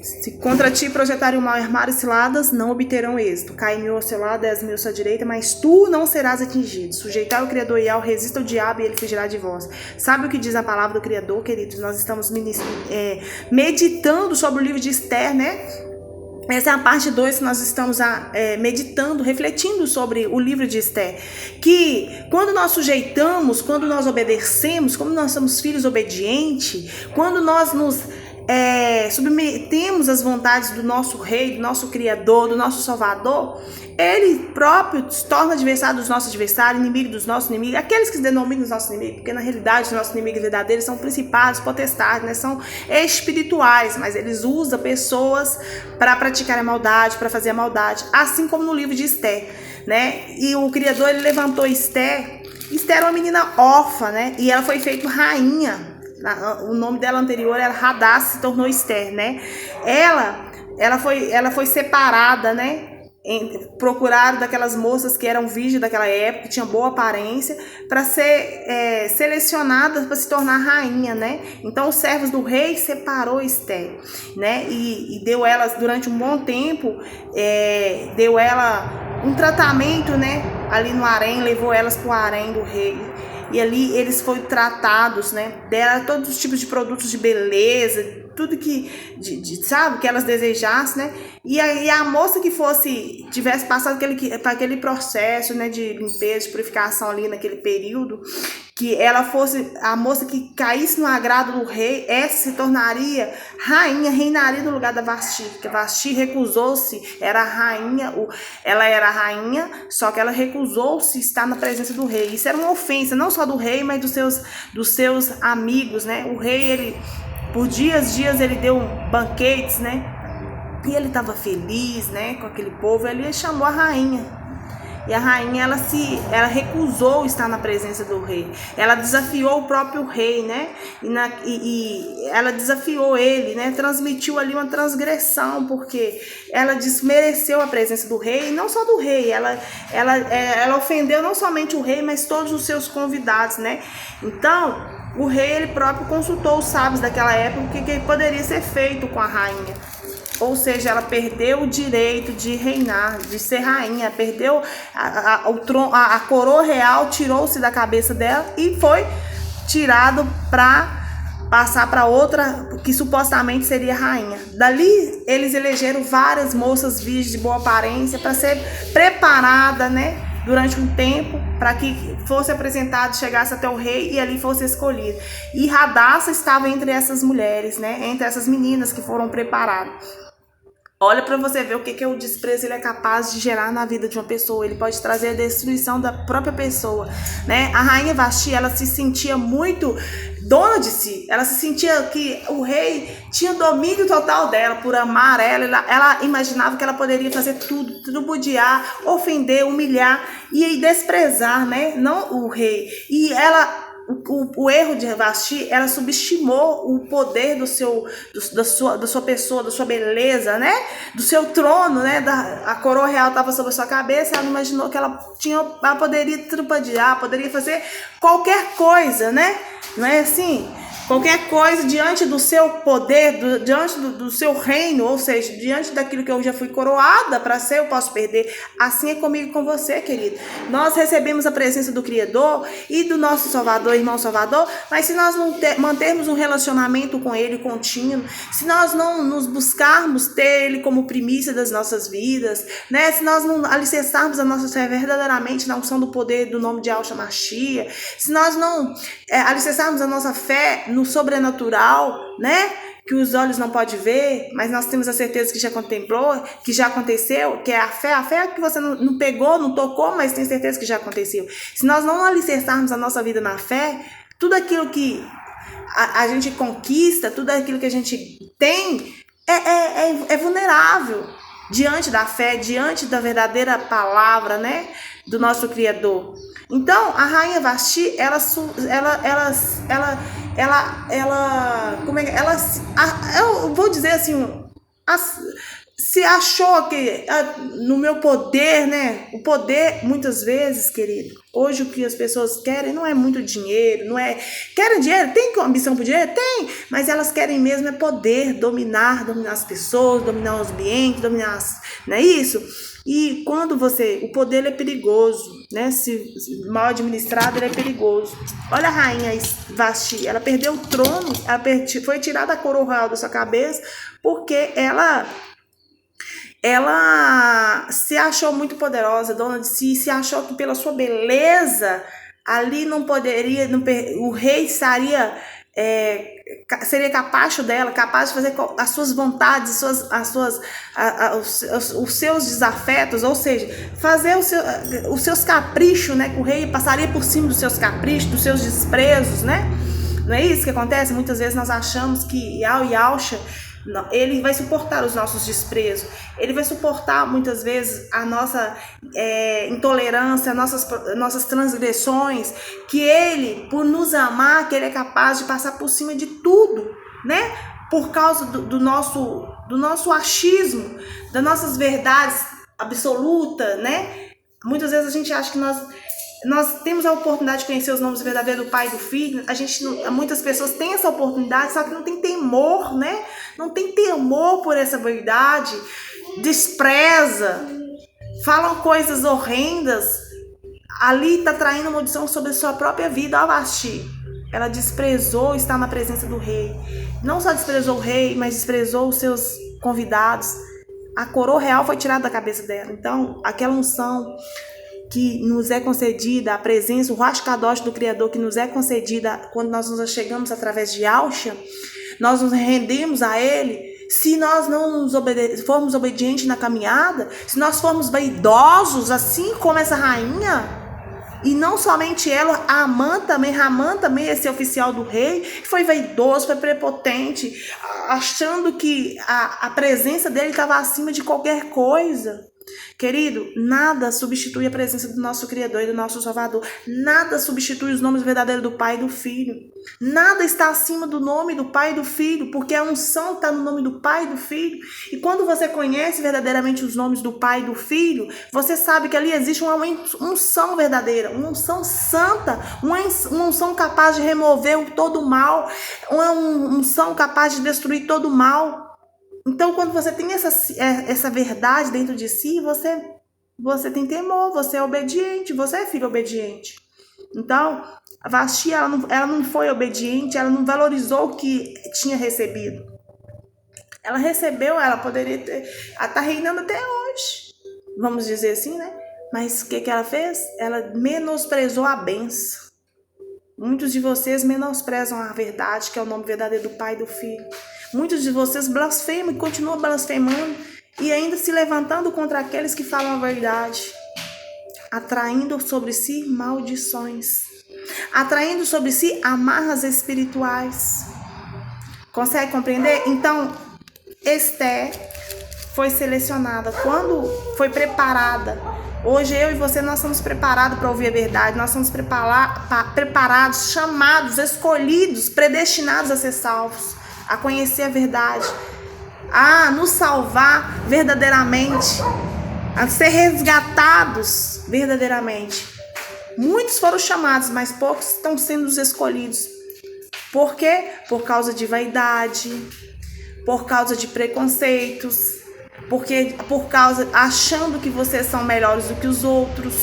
Se contra ti projetarem o mal e armarem ciladas, não obterão êxito. Cai 1000 ao seu lado, 10.000 à sua direita, mas tu não serás atingido. Sujeitai o Criador e ao, resista ao diabo e ele fugirá de vós. Sabe o que diz a palavra do Criador, queridos? Nós estamos meditando sobre o livro de Esther, né? Essa é a parte 2 que nós estamos meditando, refletindo sobre o livro de Esther. Que quando nós sujeitamos, quando nós obedecemos, quando nós somos filhos obedientes, quando nós nos submetemos às vontades do nosso rei, do nosso criador, do nosso salvador, ele próprio se torna adversário dos nossos adversários, inimigo dos nossos inimigos, aqueles que se denominam os nossos inimigos, porque na realidade os nossos inimigos verdadeiros são principados, potestades, né? São espirituais, mas eles usam pessoas para praticar a maldade, para fazer a maldade, assim como no livro de Esther, né? E o Criador, ele levantou Esther. Esther era uma menina órfã, né? E ela foi feita rainha. O nome dela anterior era Hadassah, se tornou Esther, né? Ela foi separada, né? Procuraram daquelas moças que eram virgens daquela época, que tinham boa aparência, para ser selecionadas para se tornar rainha, né? Então os servos do rei separou Esther, né? E deu elas durante um bom tempo, deu ela um tratamento, né? Ali no harém, levou elas para o harém do rei. E ali eles foram tratados, né? Deram todos os tipos de produtos de beleza, tudo que, sabe, que elas desejassem, né? E a moça que tivesse passado aquele processo, né, de limpeza, de purificação ali naquele período, que ela fosse a moça que caísse no agrado do rei, essa se tornaria rainha, reinaria no lugar da Vasti, porque Vasti recusou-se, ela era rainha, só que ela recusou-se estar na presença do rei. Isso era uma ofensa, não só do rei, mas dos seus amigos, né? O rei, ele, por dias ele deu banquetes, né? E ele estava feliz, né, com aquele povo. Ele chamou a rainha. E a rainha, ela recusou estar na presença do rei. Ela desafiou o próprio rei, né? E ela desafiou ele, né? Transmitiu ali uma transgressão, porque ela desmereceu a presença do rei, e não só do rei. Ela ofendeu não somente o rei, mas todos os seus convidados, né? Então, o rei, ele próprio consultou os sábios daquela época o que poderia ser feito com a rainha. Ou seja, ela perdeu o direito de reinar, de ser rainha, perdeu a coroa real, tirou-se da cabeça dela e foi tirado para passar para outra que supostamente seria rainha. Dali, eles elegeram várias moças virgens de boa aparência para ser preparada, né, durante um tempo, para que fosse apresentado, chegasse até o rei e ali fosse escolhido. E Hadassah estava entre essas mulheres, né, entre essas meninas que foram preparadas. Olha para você ver o que o desprezo ele é capaz de gerar na vida de uma pessoa. Ele pode trazer a destruição da própria pessoa, né? A rainha Vasti, ela se sentia muito dona de si. Ela se sentia que o rei tinha domínio total dela, por amar ela. Ela imaginava que ela poderia fazer tudo, tripudiar, ofender, humilhar e desprezar, né? Não o rei. E ela... O erro de Vasti, ela subestimou o poder da sua pessoa, da sua beleza, né? Do seu trono, né? A coroa real estava sobre a sua cabeça. Ela imaginou que ela poderia tripudiar, poderia fazer qualquer coisa, né? Não é assim? Qualquer coisa diante do seu poder, diante do seu reino, ou seja, diante daquilo que eu já fui coroada para ser, eu posso perder. Assim é comigo e com você, querido. Nós recebemos a presença do Criador e do nosso Salvador, irmão Salvador, mas se nós não mantermos um relacionamento com Ele contínuo, se nós não nos buscarmos ter Ele como primícia das nossas vidas, né? Se nós não alicerçarmos a nossa fé verdadeiramente na unção do poder do nome de Yahshua Mashiach, se nós não alicerçarmos a nossa fé no sobrenatural, né? Que os olhos não podem ver, mas nós temos a certeza que já contemplou, que já aconteceu, que é a fé que você não pegou, não tocou, mas tem certeza que já aconteceu. Se nós não alicerçarmos a nossa vida na fé, tudo aquilo que a gente conquista, tudo aquilo que a gente tem é vulnerável diante da fé, diante da verdadeira palavra, né? Do nosso Criador. Então, a rainha Vasti, eu vou dizer assim, se achou que no meu poder, né? O poder, muitas vezes, querido, hoje o que as pessoas querem não é muito dinheiro, não é... Querem dinheiro? Tem ambição por dinheiro? Tem! Mas elas querem mesmo é poder, dominar as pessoas, dominar os ambientes, não é isso? E quando o poder ele é perigoso, né? Se mal administrado, ele é perigoso. Olha a rainha Vasti, ela perdeu o trono, foi tirada a coroa royal da sua cabeça, porque ela se achou muito poderosa, dona de si, se achou que pela sua beleza ali não poderia, o rei seria capaz dela, capaz de fazer as suas vontades, os seus desafetos, ou seja, fazer os seus caprichos, né? Que o rei passaria por cima dos seus caprichos, dos seus desprezos, né? Não é isso que acontece? Muitas vezes nós achamos que Yahusha, ele vai suportar os nossos desprezos, ele vai suportar muitas vezes a nossa intolerância, nossas transgressões, que ele, por nos amar, que ele é capaz de passar por cima de tudo, né? Por causa do nosso achismo, das nossas verdades absolutas, né? Muitas vezes a gente acha que nós temos a oportunidade de conhecer os nomes verdadeiros do Pai e do Filho. Muitas pessoas têm essa oportunidade, só que não tem temor, né? Não tem temor por essa verdade, despreza, falam coisas horrendas. Ali está traindo maldição sobre a sua própria vida. Ó, Vasti, ela desprezou estar na presença do rei. Não só desprezou o rei, mas desprezou os seus convidados. A coroa real foi tirada da cabeça dela. Então, aquela unção que nos é concedida, a presença, o Ruach Kadosh do Criador que nos é concedida quando nós nos chegamos através de Yahusha, nós nos rendemos a Ele. Se nós não formos obedientes na caminhada, se nós formos vaidosos, assim como essa rainha, e não somente ela, Ramã também, esse oficial do rei, foi vaidoso, foi prepotente, achando que a presença dele estava acima de qualquer coisa. Querido, nada substitui a presença do nosso Criador e do nosso Salvador. Nada substitui os nomes verdadeiros do Pai e do Filho. Nada está acima do nome do Pai e do Filho, porque a unção está no nome do Pai e do Filho. E quando você conhece verdadeiramente os nomes do Pai e do Filho, você sabe que ali existe uma unção verdadeira, uma unção santa, uma unção capaz de remover todo o mal, uma unção capaz de destruir todo o mal. Então, quando você tem essa verdade dentro de si, você tem temor, você é obediente, você é filho obediente. Então, a Vasti, ela não foi obediente, ela não valorizou o que tinha recebido. Ela recebeu, ela poderia ter... Ela está reinando até hoje, vamos dizer assim, né? Mas o que ela fez? Ela menosprezou a bênção. Muitos de vocês menosprezam a verdade, que é o nome verdadeiro do Pai e do Filho. Muitos de vocês blasfemam e continuam blasfemando e ainda se levantando contra aqueles que falam a verdade, atraindo sobre si maldições, atraindo sobre si amarras espirituais. Consegue compreender? Então, Esther foi selecionada, quando foi preparada. Hoje eu e você, nós somos preparados para ouvir a verdade, nós somos preparados, chamados, escolhidos, predestinados a ser salvos, a conhecer a verdade, a nos salvar verdadeiramente, a ser resgatados verdadeiramente. Muitos foram chamados, mas poucos estão sendo os escolhidos. Por quê? Por causa de vaidade, por causa de preconceitos, por causa achando que vocês são melhores do que os outros.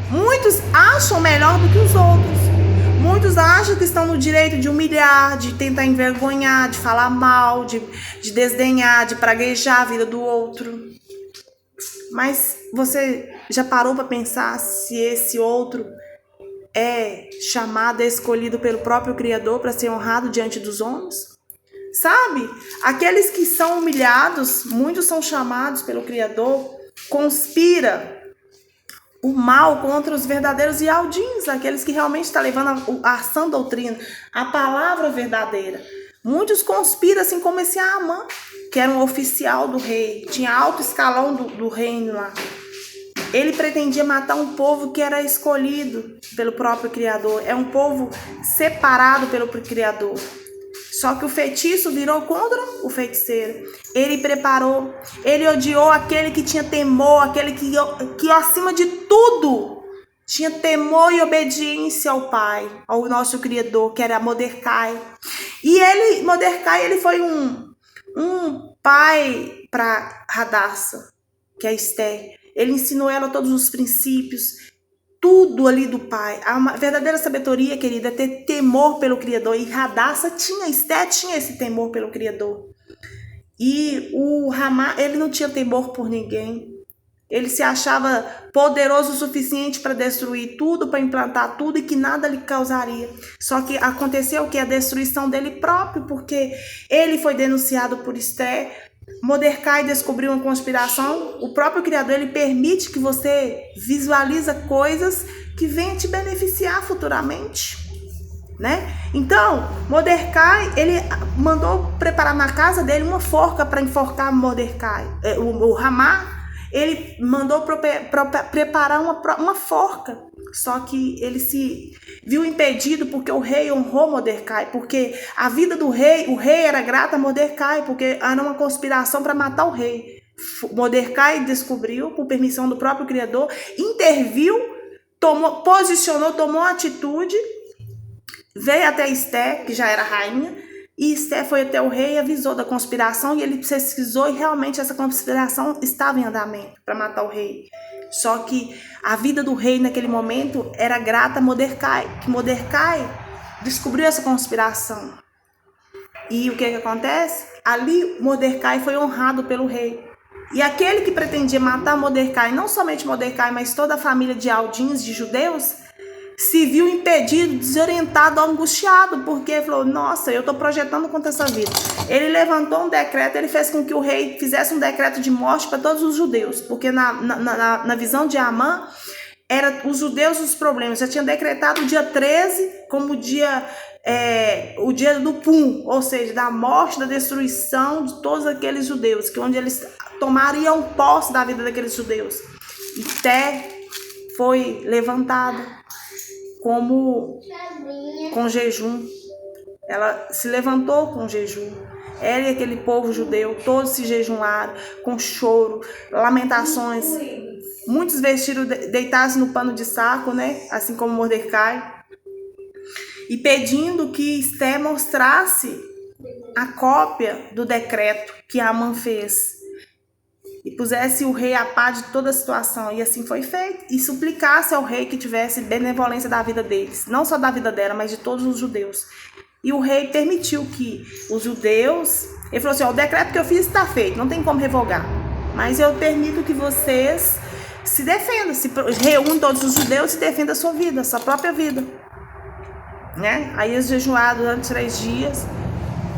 Muitos acham melhor do que os outros. Muitos acham que estão no direito de humilhar, de tentar envergonhar, de falar mal, de desdenhar, de praguejar a vida do outro. Mas você já parou para pensar se esse outro é chamado, é escolhido pelo próprio Criador para ser honrado diante dos homens? Sabe? Aqueles que são humilhados, muitos são chamados pelo Criador, conspira o mal contra os verdadeiros Yaldins, aqueles que realmente estão levando a sã doutrina, a palavra verdadeira. Muitos conspiram, assim como esse Amã, que era um oficial do rei, tinha alto escalão do reino lá. Ele pretendia matar um povo que era escolhido pelo próprio Criador, é um povo separado pelo Criador. Só que o feitiço virou contra o feiticeiro. Ele preparou, ele odiou aquele que tinha temor, aquele que acima de tudo tinha temor e obediência ao Pai, ao nosso Criador, que era Mordecai. E Mordecai, ele foi um pai para Hadassah, que é Esther. Ele ensinou ela todos os princípios, tudo ali do pai. A verdadeira sabedoria, querida, é ter temor pelo Criador. E Esther tinha esse temor pelo Criador. E o Ramá, ele não tinha temor por ninguém. Ele se achava poderoso o suficiente para destruir tudo, para implantar tudo e que nada lhe causaria. Só que aconteceu que a destruição dele próprio, porque ele foi denunciado por Esther. Mordecai descobriu uma conspiração. O próprio Criador, ele permite que você visualize coisas que venham te beneficiar futuramente, né? Então, Mordecai, ele mandou preparar na casa dele uma forca para enforcar Mordecai. O Ramá, ele mandou preparar uma forca. Só que ele se viu impedido porque o rei honrou Mordecai, porque a vida do rei, o rei era grato a Mordecai, porque era uma conspiração para matar o rei. Mordecai descobriu, por permissão do próprio Criador, interviu, tomou atitude, veio até Esther, que já era rainha, e Esther foi até o rei e avisou da conspiração, e ele pesquisou e realmente essa conspiração estava em andamento para matar o rei. Só que a vida do rei naquele momento era grata a Mordecai, que Mordecai descobriu essa conspiração. E o que acontece? Ali Mordecai foi honrado pelo rei. E aquele que pretendia matar Mordecai, não somente Mordecai, mas toda a família de Aldins, de judeus, se viu impedido, desorientado, angustiado, porque falou, nossa, eu estou projetando contra essa vida. Ele levantou um decreto, ele fez com que o rei fizesse um decreto de morte para todos os judeus, porque na visão de Amã, era os judeus os problemas. Já tinha decretado o dia 13 como o dia do Pum, ou seja, da morte, da destruição de todos aqueles judeus, que onde eles tomariam posse da vida daqueles judeus. E Té foi levantada com jejum. Ela se levantou com jejum. Ela e aquele povo judeu, todos se jejuaram, com choro, lamentações. Muitos vestiram, deitados no pano de saco, né? Assim como Mordecai. E pedindo que Esther mostrasse a cópia do decreto que Amã fez. E pusesse o rei a par de toda a situação. E assim foi feito. E suplicasse ao rei que tivesse benevolência da vida deles. Não só da vida dela, mas de todos os judeus. E o rei permitiu que os judeus... Ele falou assim, o decreto que eu fiz está feito, não tem como revogar. Mas eu permito que vocês se defendam. Se reúnam todos os judeus e defendam a sua vida, a sua própria vida. Né? Aí eles jejuaram durante 3 dias.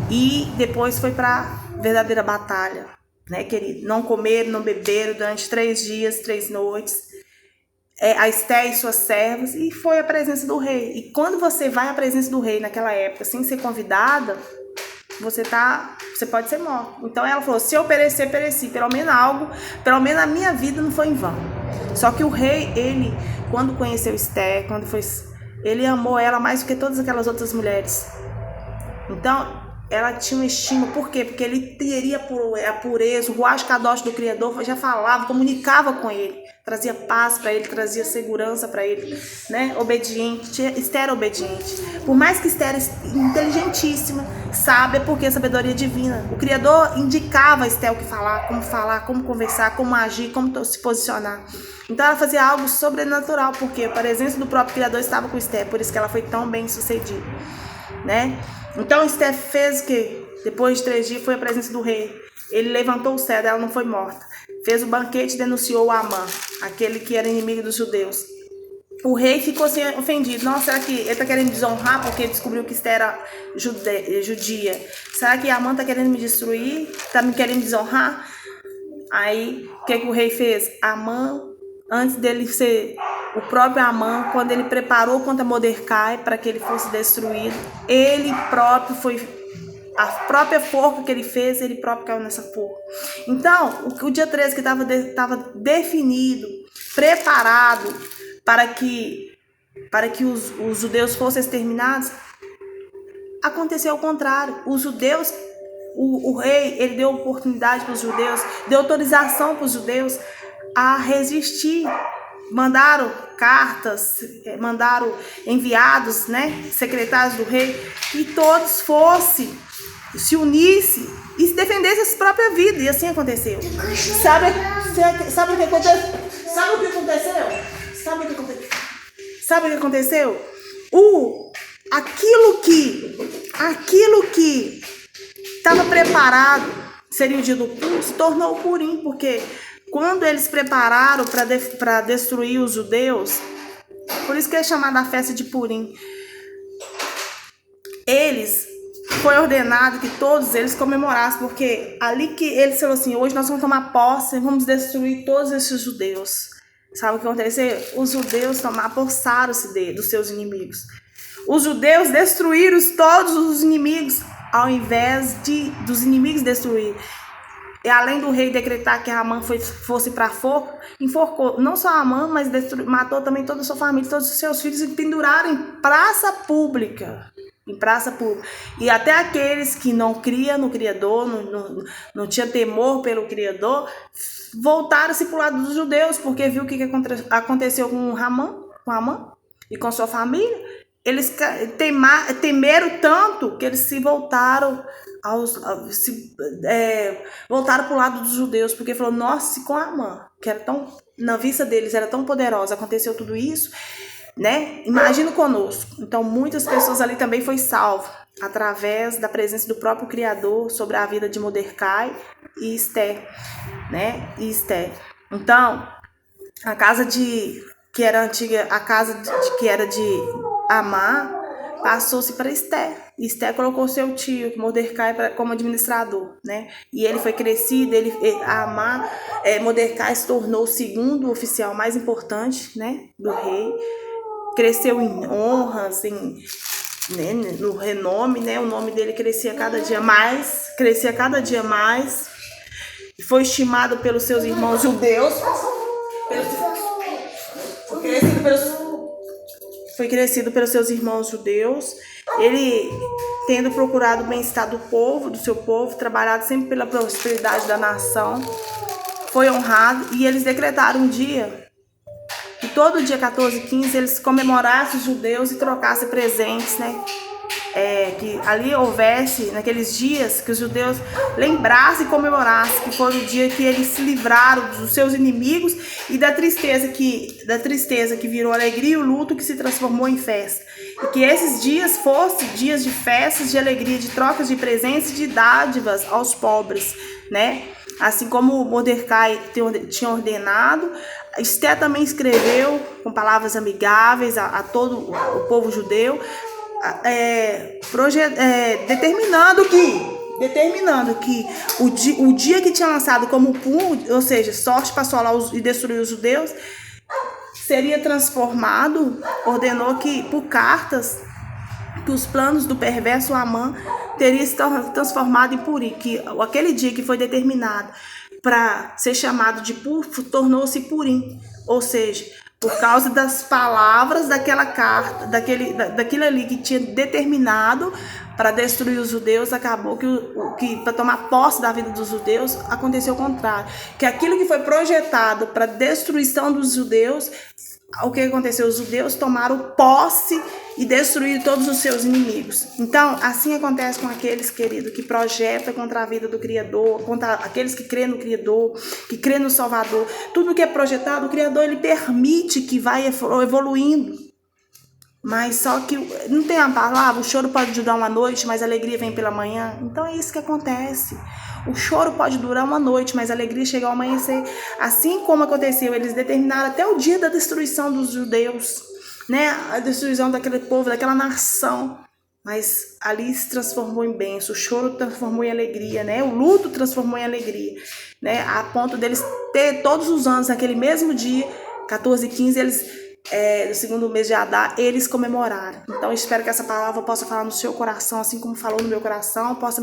E depois foi para a verdadeira batalha. Né, querido? Não comeram, não beberam durante 3 dias, 3 noites. A Esther e suas servas, e foi a presença do rei. E quando você vai à presença do rei naquela época, sem ser convidada, você pode ser morto. Então ela falou, se eu perecer, pereci. Pelo menos a minha vida não foi em vão. Só que o rei, ele, quando conheceu Esther, ele amou ela mais do que todas aquelas outras mulheres. Então, ela tinha uma estima, por quê? Porque ele teria a pureza, o Ruach Kadosh do Criador já falava, comunicava com ele, trazia paz para ele, trazia segurança para ele, né? Obediente, Esther era obediente. Por mais que Esther era inteligentíssima, sábia, porque a sabedoria divina. O Criador indicava a Esther o que falar, como conversar, como agir, como se posicionar. Então ela fazia algo sobrenatural, porque a presença do próprio Criador estava com Esther, por isso que ela foi tão bem sucedida, né? Então Esther fez o quê? Depois de 3 dias foi a presença do rei. Ele levantou o cetro, ela não foi morta. Fez o banquete e denunciou a Amã, aquele que era inimigo dos judeus. O rei ficou assim, ofendido. Nossa, será que ele está querendo me desonrar porque ele descobriu que Esther era judia? Será que Amã está querendo me destruir? Está me querendo desonrar? Aí, o que o rei fez? Amã, antes dele ser... O próprio Amã, quando ele preparou contra Mordecai para que ele fosse destruído, ele próprio a própria forca que ele fez, ele próprio caiu nessa forca. Então, o dia 13 que estava definido, preparado para que os judeus fossem exterminados, aconteceu o contrário. Os judeus, o rei, ele deu oportunidade para os judeus, deu autorização para os judeus a resistir. Mandaram cartas, mandaram enviados, né, secretários do rei, que todos fossem, se unissem e se defendessem a sua própria vida. E assim aconteceu. Sabe o que aconteceu? Sabe o que aconteceu? Sabe o que aconteceu? Aquilo que estava preparado, seria o dia do Purim, se tornou o Purim, porque quando eles prepararam para destruir os judeus, por isso que é chamada a festa de Purim, foi ordenado que todos eles comemorassem, porque ali que eles falaram assim, hoje nós vamos tomar posse e vamos destruir todos esses judeus. Sabe o que aconteceu? Os judeus apossaram-se dos seus inimigos. Os judeus destruíram todos os inimigos, ao invés dos inimigos destruir. E além do rei decretar que Amã fosse para fogo, enforcou não só Amã, mas matou também toda a sua família, todos os seus filhos, e penduraram em praça pública. E até aqueles que não criam no Criador, não tinham temor pelo Criador, voltaram-se para o lado dos judeus, porque viu o que aconteceu com Amã e com sua família. Eles temeram tanto que eles se voltaram voltaram para o lado dos judeus, porque falou, nossa, se com Amã, que era tão, na vista deles era tão poderosa, aconteceu tudo isso, né? Imagina conosco. Então muitas pessoas ali também foi salvo através da presença do próprio Criador sobre a vida de Mordecai e Esther, né? Então a casa que era antiga, a casa que era de Amã, passou-se para Esther. Esther colocou seu tio, Mordecai, como administrador, né? E ele foi crescido, Mordecai se tornou o segundo oficial mais importante, né, do rei. Cresceu em honras, no renome, né? O nome dele crescia cada dia mais. Foi estimado pelos seus irmãos judeus. Foi crescido pelos seus irmãos judeus. Ele, tendo procurado o bem-estar do seu povo, trabalhado sempre pela prosperidade da nação, foi honrado. E eles decretaram um dia, que todo dia 14 e 15 eles comemorassem os judeus e trocassem presentes, né? Que ali houvesse, naqueles dias, que os judeus lembrassem e comemorassem, que foi o dia que eles se livraram dos seus inimigos e da tristeza que virou alegria e o luto que se transformou em festa. E que esses dias fossem dias de festas, de alegria, de trocas de presentes e de dádivas aos pobres, né? Assim como Mordecai tinha ordenado, Esther também escreveu com palavras amigáveis a todo o povo judeu, determinando que o dia que tinha lançado como punho, ou seja, sorte para assolar e destruir os judeus, seria transformado. Ordenou que, por cartas, que os planos do perverso Amã teriam se transformado em Purim, que aquele dia que foi determinado para ser chamado de Purim tornou-se Purim, ou seja, por causa das palavras daquela carta, daquilo ali que tinha determinado para destruir os judeus, acabou que para tomar posse da vida dos judeus, aconteceu o contrário. Que aquilo que foi projetado para destruição dos judeus, o que aconteceu? Os judeus tomaram posse e destruíram todos os seus inimigos. Então, assim acontece com aqueles, queridos, que projetam contra a vida do Criador, contra aqueles que crêem no Criador, que crêem no Salvador. Tudo que é projetado, o Criador, ele permite que vai evoluindo. Mas só que não tem a palavra, o choro pode durar uma noite, mas a alegria vem pela manhã. Então é isso que acontece. O choro pode durar uma noite, mas a alegria chega ao amanhecer. Assim como aconteceu, eles determinaram até o dia da destruição dos judeus, né? A destruição daquele povo, daquela nação. Mas ali se transformou em bênção, o choro transformou em alegria, né? O luto transformou em alegria, né? A ponto deles ter todos os anos, naquele mesmo dia, 14 e 15, eles... no segundo mês de Adar, eles comemoraram. Então, espero que essa palavra possa falar no seu coração, assim como falou no meu coração, possa